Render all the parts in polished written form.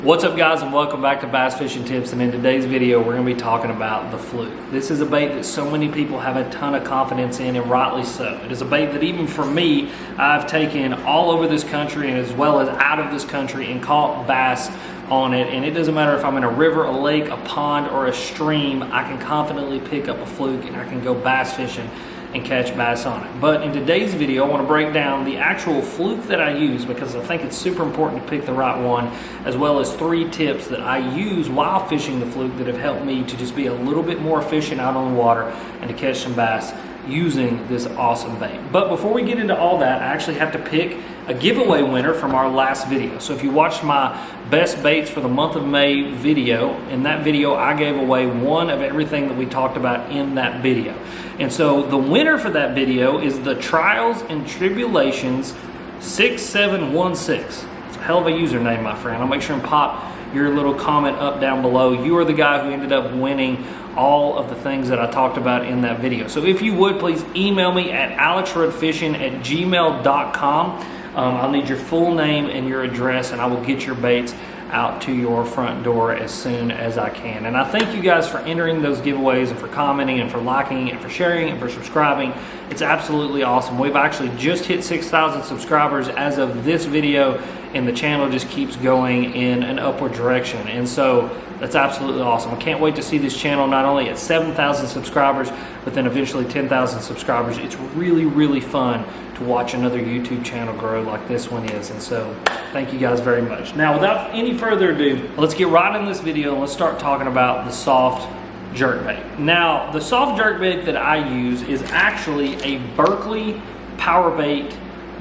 What's up guys, and welcome back to Bass Fishing Tips. And in today's video we're going to be talking about the Fluke. This is a bait that so many people have a ton of confidence in, and rightly so. It is a bait that even for me, I've taken all over this country and as well as out of this country and caught bass on it. And it doesn't matter if I'm in a river, a lake, a pond, or a stream, I can confidently pick up a Fluke and I can go bass fishing and catch bass on it. But in today's video I want to break down the actual Fluke that I use, because I think it's super important to pick the right one, as well as 3 tips that I use while fishing the Fluke that have helped me to just be a little bit more efficient out on the water and to catch some bass using this awesome bait. But before we get into all that, I actually have to pick a giveaway winner from our last video. So if you watched my best baits for the month of May video, in that video I gave away one of everything that we talked about in that video. And so the winner for that video is the Trials and Tribulations 6716. It's a hell of a username, my friend. I'll make sure and pop your little comment up down below. You are the guy who ended up winning all of the things that I talked about in that video. So if you would, please email me at alexruddfishing@gmail.com. I'll need your full name and your address, and I will get your baits out to your front door as soon as I can. And I thank you guys for entering those giveaways and for commenting and for liking and for sharing and for subscribing. It's absolutely awesome. We've actually just hit 6,000 subscribers as of this video, and the channel just keeps going in an upward direction. And so that's absolutely awesome. I can't wait to see this channel not only at 7,000 subscribers, but then eventually 10,000 subscribers. It's really, really fun to watch another YouTube channel grow like this one is. And so thank you guys very much. Now, without any further ado, let's get right in this video and let's start talking about the soft jerkbait. Now, the soft jerkbait that I use is actually a Berkley powerbait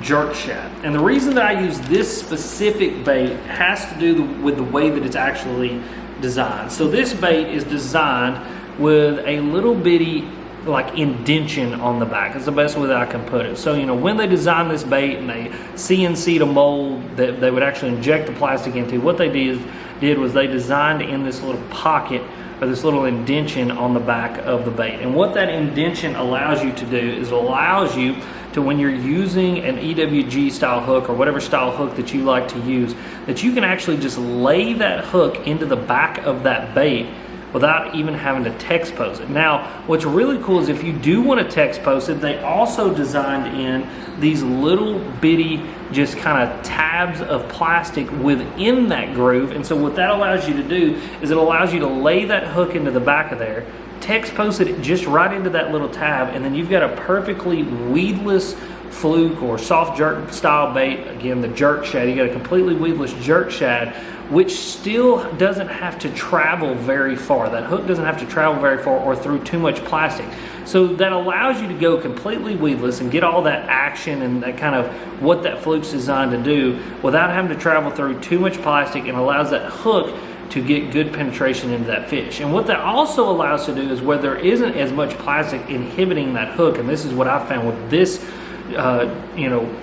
jerk shad. And the reason that I use this specific bait has to do with the way that it's actually designed. So this bait is designed with a little bitty like indention on the back. It's the best way that I can put it. So, you know, when they designed this bait and they CNC'd a mold that they would actually inject the plastic into, what they did was they designed in this little pocket or this little indention on the back of the bait. And what that indention allows you to do is it allows you to, when you're using an EWG style hook or whatever style hook that you like to use, that you can actually just lay that hook into the back of that bait without even having to text pose it. Now, what's really cool is if you do want to text pose it, they also designed in these little bitty just kind of tabs of plastic within that groove. And so what that allows you to do is it allows you to lay that hook into the back of there, text post it just right into that little tab, and then you've got a perfectly weedless Fluke or soft jerk style bait. Again, the jerk shad. You got a completely weedless jerk shad, which still doesn't have to travel very far. That hook doesn't have to travel very far or through too much plastic. So that allows you to go completely weedless and get all that action and that kind of what that Fluke's designed to do without having to travel through too much plastic, and allows that hook to get good penetration into that fish. And what that also allows to do is where there isn't as much plastic inhibiting that hook, and this is what I found with this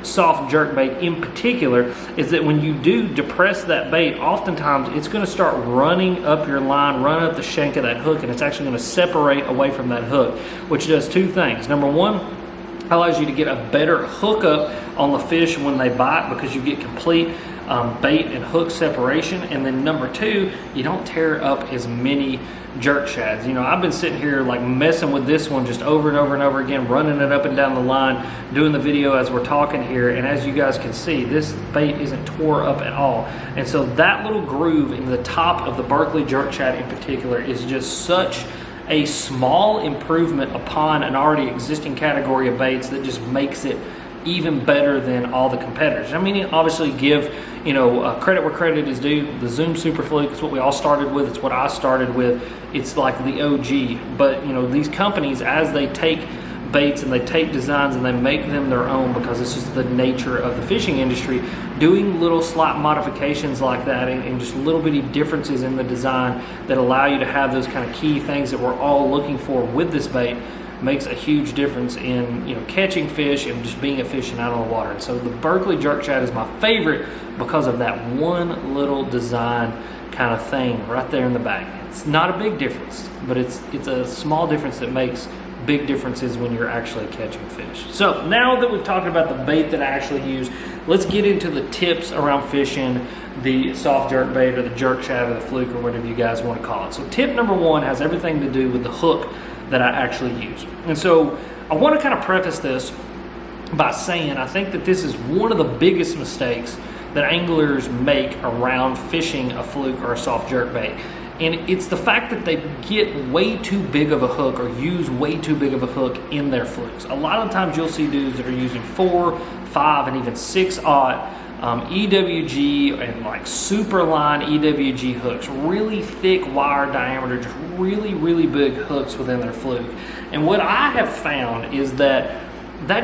soft jerk bait in particular, is that when you do depress that bait, oftentimes it's going to start running up your line, run up the shank of that hook, and it's actually going to separate away from that hook, which does 2 things. Number one, allows you to get a better hookup on the fish when they bite, because you get complete bait and hook separation. And then number 2, you don't tear up as many jerk shads. You know, I've been sitting here like messing with this one just over and over and over again, running it up and down the line, doing the video as we're talking here, and as you guys can see, this bait isn't tore up at all. And so that little groove in the top of the Berkley jerk shad in particular is just such a small improvement upon an already existing category of baits that just makes it even better than all the competitors. I mean, obviously give credit where credit is due. The Zoom Super Fluke is what we all started with. It's what I started with. It's like the OG. But these companies, as they take baits and they take designs and they make them their own, because it's just the nature of the fishing industry, doing little slight modifications like that and just little bitty differences in the design that allow you to have those kind of key things that we're all looking for with this bait makes a huge difference in catching fish and just being efficient out on the water. And so the Berkley jerk shad is my favorite because of that one little design kind of thing right there in the back. It's not a big difference, but it's a small difference that makes big differences when you're actually catching fish. So now that we've talked about the bait that I actually use, let's get into the tips around fishing the soft jerk bait or the jerk shad or the fluke or whatever you guys want to call it. So tip number one has everything to do with the hook that I actually use. And so I want to kind of preface this by saying I think that this is one of the biggest mistakes that anglers make around fishing a fluke or a soft jerk bait. And it's the fact that they get way too big of a hook or use way too big of a hook in their flukes. A lot of times you'll see dudes that are using 4, 5, and even 6/0 EWG and like super line EWG hooks, really thick wire diameter, just really big hooks within their fluke. And what I have found is that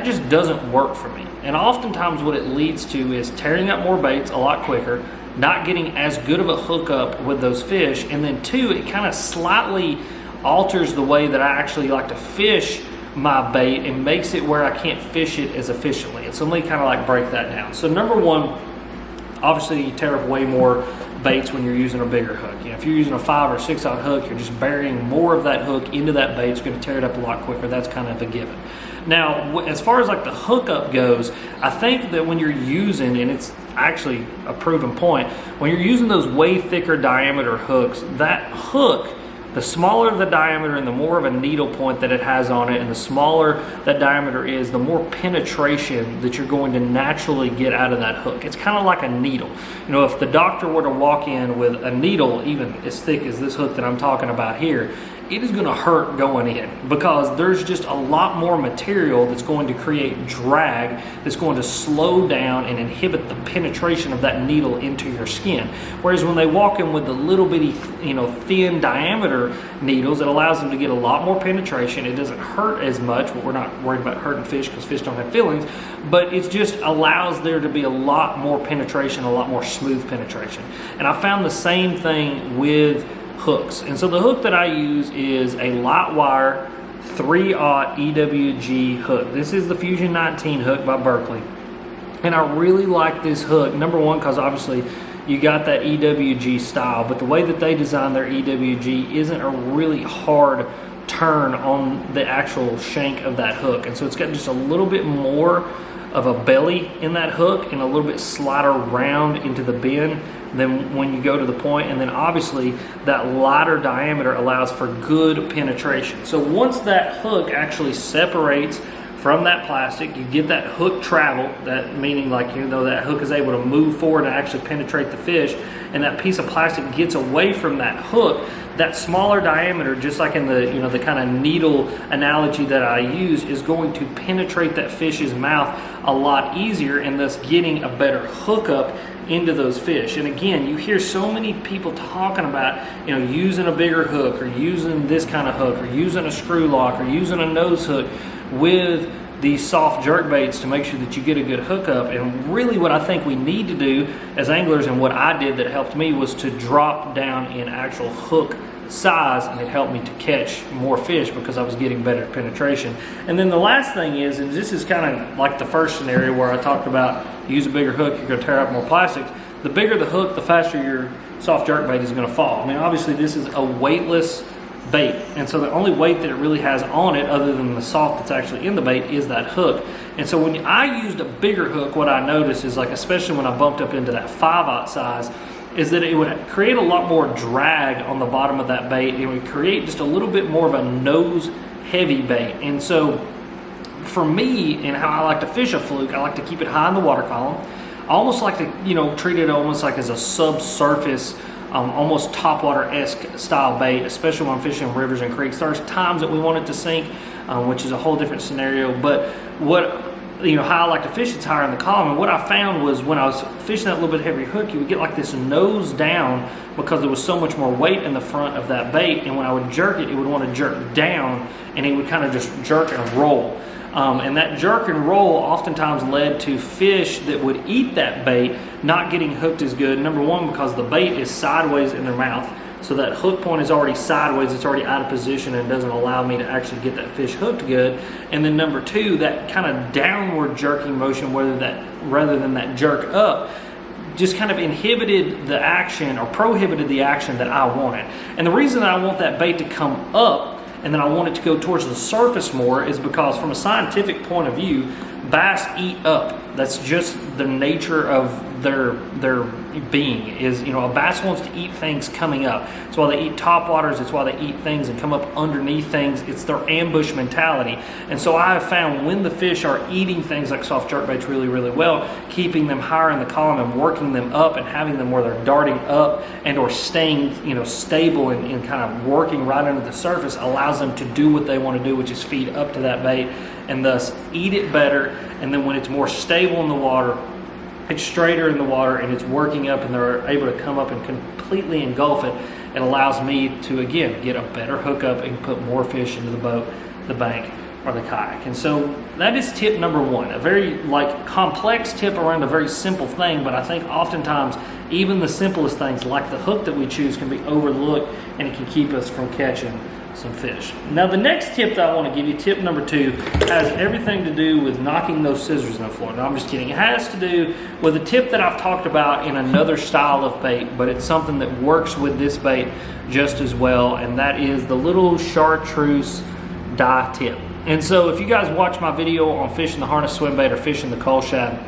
just doesn't work for me. And oftentimes what it leads to is tearing up more baits a lot quicker, not getting as good of a hookup with those fish, and then two, it kind of slightly alters the way that I actually like to fish my bait and makes it where I can't fish it as efficiently. And so let me kind of like break that down. So number one, obviously you tear up way more baits when you're using a bigger hook. You know, if you're using a 5 or 6/0 hook, you're just burying more of that hook into that bait. It's going to tear it up a lot quicker. That's kind of a given. Now, as far as like the hookup goes, I think that when you're using, and it's actually a proven point, when you're using those way thicker diameter hooks, that hook, the smaller the diameter and the more of a needle point that it has on it, and the smaller that diameter is, the more penetration that you're going to naturally get out of that hook. It's kind of like a needle. You know, if the doctor were to walk in with a needle even as thick as this hook that I'm talking about here, it is going to hurt going in because there's just a lot more material that's going to create drag, that's going to slow down and inhibit the penetration of that needle into your skin. Whereas when they walk in with the little bitty, you know, thin diameter needles, it allows them to get a lot more penetration. It doesn't hurt as much, but we're not worried about hurting fish because fish don't have feelings, but it just allows there to be a lot more penetration, a lot more smooth penetration. And I found the same thing with hooks. And so the hook that I use is a light wire 3/0 EWG hook. This is the Fusion 19 hook by Berkley. And I really like this hook, number one, because obviously you got that EWG style, but the way that they design their EWG isn't a really hard turn on the actual shank of that hook. And so it's got just a little bit more of a belly in that hook and a little bit slider round into the bend than when you go to the point. And then obviously that lighter diameter allows for good penetration. So once that hook actually separates from that plastic, you get that hook travel, that meaning like, you know, that hook is able to move forward and actually penetrate the fish, and that piece of plastic gets away from that hook. That smaller diameter, just like in the, you know, the kind of needle analogy that I use, is going to penetrate that fish's mouth a lot easier, and thus getting a better hookup into those fish. And again, you hear so many people talking about, you know, using a bigger hook, or using this kind of hook, or using a screw lock, or using a nose hook with these soft jerk baits to make sure that you get a good hookup. And really what I think we need to do as anglers, and what I did that helped me, was to drop down in actual hook size, and it helped me to catch more fish because I was getting better penetration. And then the last thing is, and this is kind of like the first scenario where I talked about use a bigger hook, you're going to tear up more plastics. The bigger the hook, the faster your soft jerk bait is going to fall. I mean, obviously this is a weightless bait, and so the only weight that it really has on it, other than the salt that's actually in the bait, is that hook. And so when I used a bigger hook, what I noticed is, like, especially when I bumped up into that 5/0 size, is that it would create a lot more drag on the bottom of that bait. It would create just a little bit more of a nose heavy bait. And so for me, and how I like to fish a fluke, I like to keep it high in the water column. I almost like to, you know, treat it almost like as a subsurface, almost topwater-esque style bait, especially when I'm fishing rivers and creeks. There's times that we want it to sink, which is a whole different scenario. But what, you know, how I like to fish, it's higher in the column. And what I found was when I was fishing that little bit heavier hook, you would get like this nose down because there was so much more weight in the front of that bait. And when I would jerk it, it would want to jerk down, and it would kind of just jerk and roll. And that jerk and roll oftentimes led to fish that would eat that bait not getting hooked as good. Number one, because the bait is sideways in their mouth. So that hook point is already sideways, it's already out of position, and doesn't allow me to actually get that fish hooked good. And then number two, that kind of downward jerking motion, rather than that jerk up, just kind of inhibited the action, or prohibited the action that I wanted. And the reason that I want that bait to come up, and then I want it to go towards the surface more, is because from a scientific point of view, bass eat up. That's just the nature of their being. Is, you know, a bass wants to eat things coming up. It's why they eat topwaters. It's why they eat things and come up underneath things. It's their ambush mentality. And so I have found when the fish are eating things like soft jerkbaits really, really well, keeping them higher in the column and working them up and having them where they're darting up and or staying, you know, stable and kind of working right under the surface allows them to do what they want to do, which is feed up to that bait and thus eat it better. And then when it's more stable in the water, it's straighter in the water and it's working up and they're able to come up and completely engulf it, it allows me to, again, get a better hookup and put more fish into the boat, the bank, or the kayak. And so that is tip number one, a very complex tip around a very simple thing, but I think oftentimes even the simplest things like the hook that we choose can be overlooked and it can keep us from catching some fish. Now the next tip that I want to give you, tip number two, has everything to do with knocking those scissors in the floor. No, I'm just kidding. It has to do with a tip that I've talked about in another style of bait, but it's something that works with this bait just as well, and that is the little chartreuse dye tip. And so if you guys watch my video on fishing the harness swim bait or fishing the coal shad,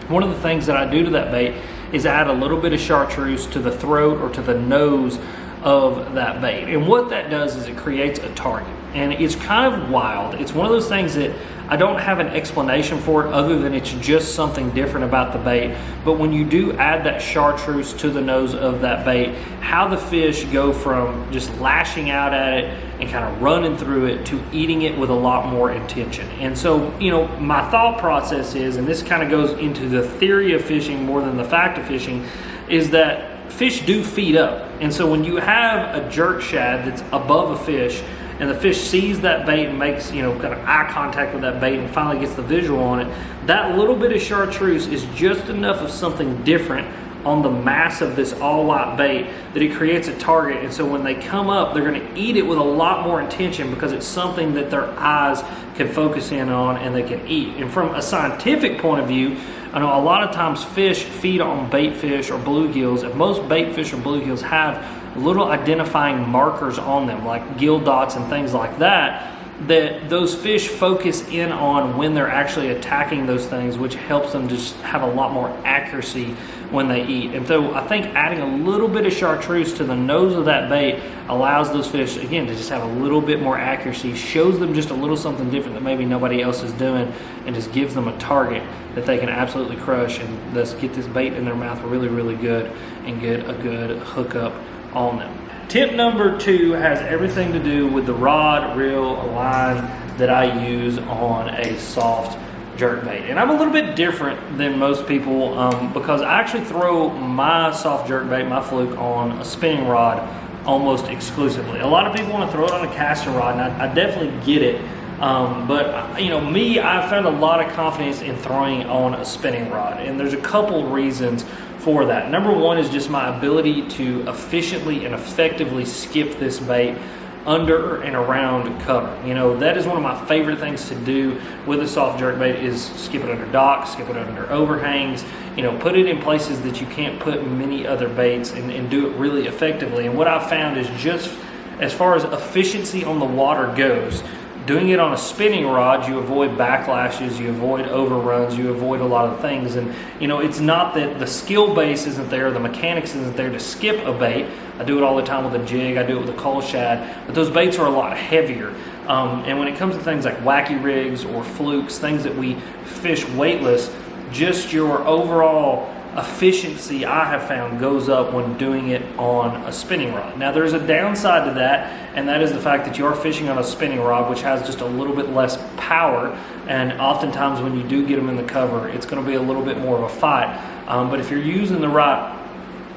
one of the things that I do to that bait is add a little bit of chartreuse to the throat or to the nose of that bait. And what that does is it creates a target. And it's kind of wild. It's one of those things that I don't have an explanation for it other than it's just something different about the bait. But when you do add that chartreuse to the nose of that bait, how the fish go from just lashing out at it and kind of running through it to eating it with a lot more intention. And so, you know, my thought process is, and this kind of goes into the theory of fishing more than the fact of fishing, is that fish do feed up. And so when you have a jerk shad that's above a fish and the fish sees that bait and makes, you know, kind of eye contact with that bait and finally gets the visual on it, that little bit of chartreuse is just enough of something different on the mass of this all white bait that it creates a target. And so when they come up, they're going to eat it with a lot more intention because it's something that their eyes can focus in on and they can eat. And from a scientific point of view, I know a lot of times fish feed on bait fish or bluegills, and most bait fish or bluegills have little identifying markers on them, like gill dots and things like that, that those fish focus in on when they're actually attacking those things, which helps them just have a lot more accuracy when they eat. And so I think adding a little bit of chartreuse to the nose of that bait allows those fish, again, to just have a little bit more accuracy, shows them just a little something different that maybe nobody else is doing, and just gives them a target that they can absolutely crush and thus get this bait in their mouth really, really good and get a good hookup on them. Tip number two has everything to do with the rod, reel, line that I use on a soft jerkbait. And I'm a little bit different than most people because I actually throw my soft jerkbait, my fluke, on a spinning rod almost exclusively. A lot of people want to throw it on a casting rod, and I definitely get it. But you know, me, I found a lot of confidence in throwing on a spinning rod, and there's a couple reasons for that. Number one is just my ability to efficiently and effectively skip this bait under and around cover. You know, that is one of my favorite things to do with a soft jerkbait is skip it under docks, skip it under overhangs, you know, put it in places that you can't put many other baits and do it really effectively. And what I've found is just as far as efficiency on the water goes, doing it on a spinning rod, you avoid backlashes, you avoid overruns, you avoid a lot of things. And you know, it's not that the skill base isn't there, the mechanics isn't there to skip a bait. I do it all the time with a jig, I do it with a coal shad, but those baits are a lot heavier. And when it comes to things like wacky rigs or flukes, things that we fish weightless, just your overall efficiency, I have found, goes up when doing it on a spinning rod. Now there's a downside to that, and that is the fact that you are fishing on a spinning rod, which has just a little bit less power, and oftentimes when you do get them in the cover, it's going to be a little bit more of a fight. But if you're using the right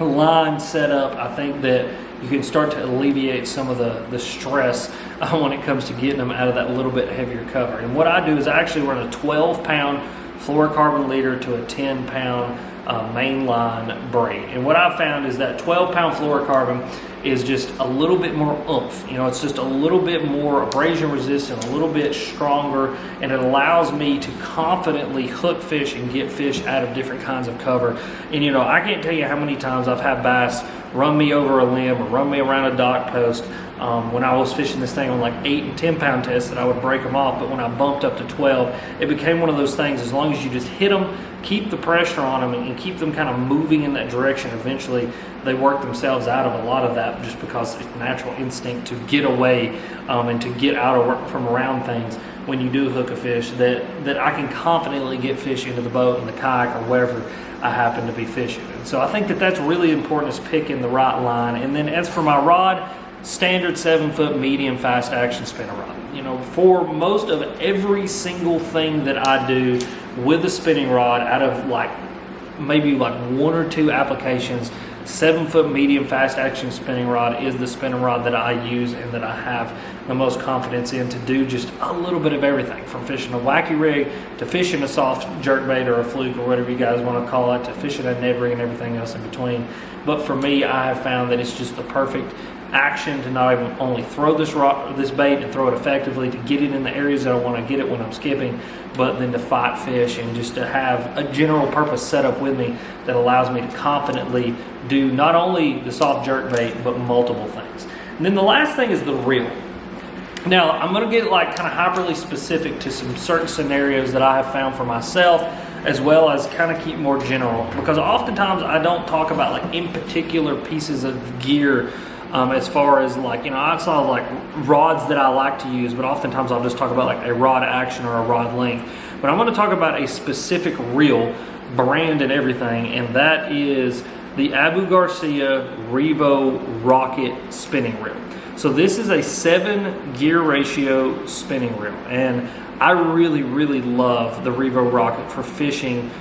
line setup, I think that you can start to alleviate some of the stress when it comes to getting them out of that little bit heavier cover. And what I do is I actually run a 12-pound fluorocarbon leader to a 10-pound mainline braid. And what I've found is that 12-pound fluorocarbon is just a little bit more oomph. You know, it's just a little bit more abrasion resistant, a little bit stronger, and it allows me to confidently hook fish and get fish out of different kinds of cover. And you know, I can't tell you how many times I've had bass run me over a limb or run me around a dock post. When I was fishing this thing on like 8 and 10 pound tests, that I would break them off, but when I bumped up to 12, it became one of those things, as long as you just hit them, keep the pressure on them, and keep them kind of moving in that direction, eventually they work themselves out of a lot of that, just because it's natural instinct to get away and to get out of from around things when you do hook a fish, that I can confidently get fish into the boat and the kayak or wherever I happen to be fishing. And so I think that that's really important, is picking the right line. And then as for my rod, standard 7-foot medium fast action spinner rod. You know, for most of every single thing that I do with a spinning rod, out of like maybe like 1 or 2 applications, 7-foot medium fast action spinning rod is the spinning rod that I use and that I have the most confidence in to do just a little bit of everything, from fishing a wacky rig to fishing a soft jerkbait or a fluke or whatever you guys want to call it, to fishing a Ned rig and everything else in between. But for me, I have found that it's just the perfect action to not even only throw this bait and throw it effectively, to get it in the areas that I want to get it when I'm skipping, but then to fight fish and just to have a general purpose setup with me that allows me to confidently do not only the soft jerkbait but multiple things. And then the last thing is the reel. Now I'm going to get like kind of hyperly specific to some certain scenarios that I have found for myself, as well as kind of keep more general, because oftentimes I don't talk about like in particular pieces of gear. As far as like, you know, I saw like rods that I like to use, but oftentimes I'll just talk about like a rod action or a rod length. But I'm going to talk about a specific reel, brand and everything, and that is the Abu Garcia Revo Rocket spinning reel. So this is a 7 gear ratio spinning reel, and I really, really love the Revo Rocket for fishing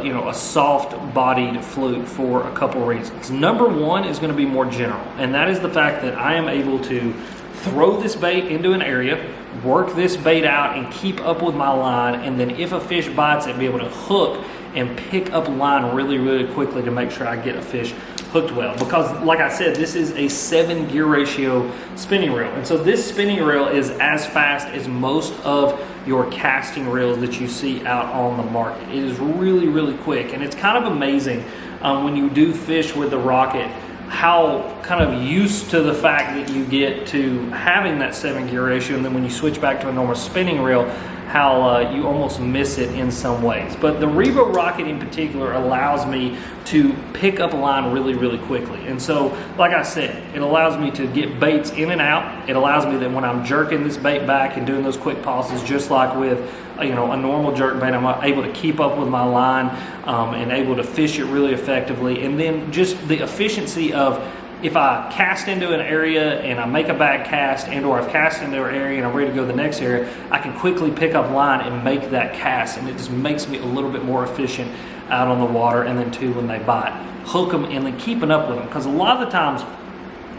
you know, a soft-bodied fluke for a couple reasons. Number one is going to be more general, and that is the fact that I am able to throw this bait into an area, work this bait out, and keep up with my line, and then if a fish bites it, be able to hook and pick up line really, really quickly to make sure I get a fish hooked well. Because like I said, this is a 7 gear ratio spinning reel, and so this spinning reel is as fast as most of your casting reels that you see out on the market. It is really, really quick, and it's kind of amazing when you do fish with the Rocket, how kind of used to the fact that you get to having that 7 gear ratio, and then when you switch back to a normal spinning reel, how you almost miss it in some ways. But the Revo Rocket in particular allows me to pick up a line really, really quickly. And so, like I said, it allows me to get baits in and out. It allows me that when I'm jerking this bait back and doing those quick pauses, just like with you know, a normal jerkbait, I'm able to keep up with my line and able to fish it really effectively. And then just the efficiency of, if I cast into an area and I make a bad cast, and or I've cast into an area and I'm ready to go to the next area, I can quickly pick up line and make that cast, and it just makes me a little bit more efficient out on the water. And then too, when they bite, hook them and then keeping up with them, because a lot of the times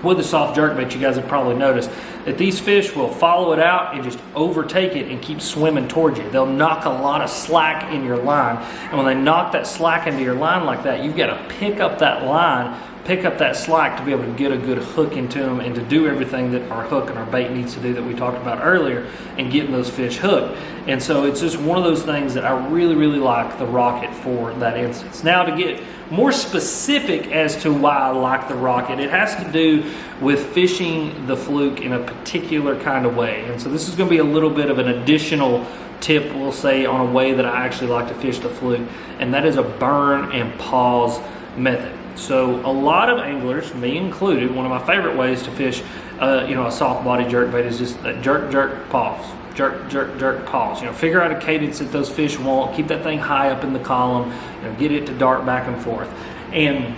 with the soft jerkbait, you guys have probably noticed that these fish will follow it out and just overtake it and keep swimming towards you. They'll knock a lot of slack in your line, and when they knock that slack into your line like that, you've got to pick up that line, pick up that slack to be able to get a good hook into them and to do everything that our hook and our bait needs to do that we talked about earlier, and getting those fish hooked. And so it's just one of those things that I really, really like the Rocket for that instance. Now, to get more specific as to why I like the Rocket, it has to do with fishing the fluke in a particular kind of way. And so this is going to be a little bit of an additional tip, we'll say, on a way that I actually like to fish the fluke, and that is a burn and pause method. So a lot of anglers, me included, one of my favorite ways to fish you know, a soft body jerkbait is just that jerk, jerk, pause. Jerk, jerk, jerk, pause. You know, figure out a cadence that those fish want. Keep that thing high up in the column. You know, get it to dart back and forth, and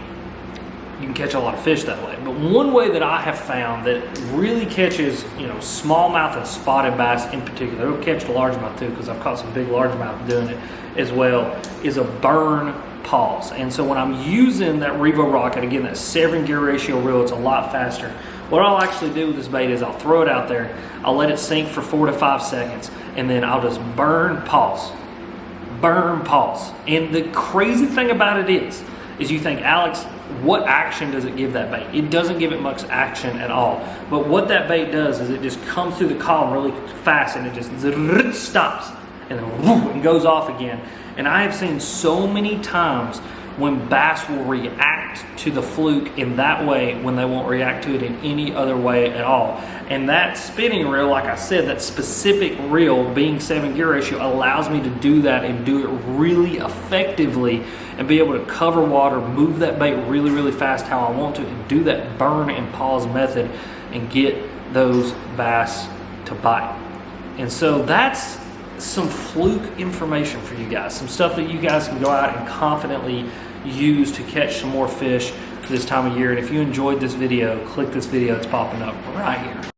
you can catch a lot of fish that way. But one way that I have found that really catches, you know, smallmouth and spotted bass in particular, it'll catch largemouth too, because I've caught some big largemouth doing it as well, is a burn pause. And so when I'm using that Revo Rocket, again, that 7 gear ratio reel, it's a lot faster. What I'll actually do with this bait is I'll throw it out there, I'll let it sink for 4 to 5 seconds, and then I'll just burn pause. Burn pause. And the crazy thing about it is you think, Alex, what action does it give that bait? It doesn't give it much action at all. But what that bait does is it just comes through the column really fast and it just stops and then whoo, and goes off again. And I have seen so many times when bass will react to the fluke in that way when they won't react to it in any other way at all. And that spinning reel, like I said, that specific reel being 7 gear ratio allows me to do that and do it really effectively and be able to cover water, move that bait really, really fast how I want to, and do that burn and pause method and get those bass to bite. And so that's some fluke information for you guys, some stuff that you guys can go out and confidently use to catch some more fish this time of year. And if you enjoyed this video, click this video, it's popping up right here.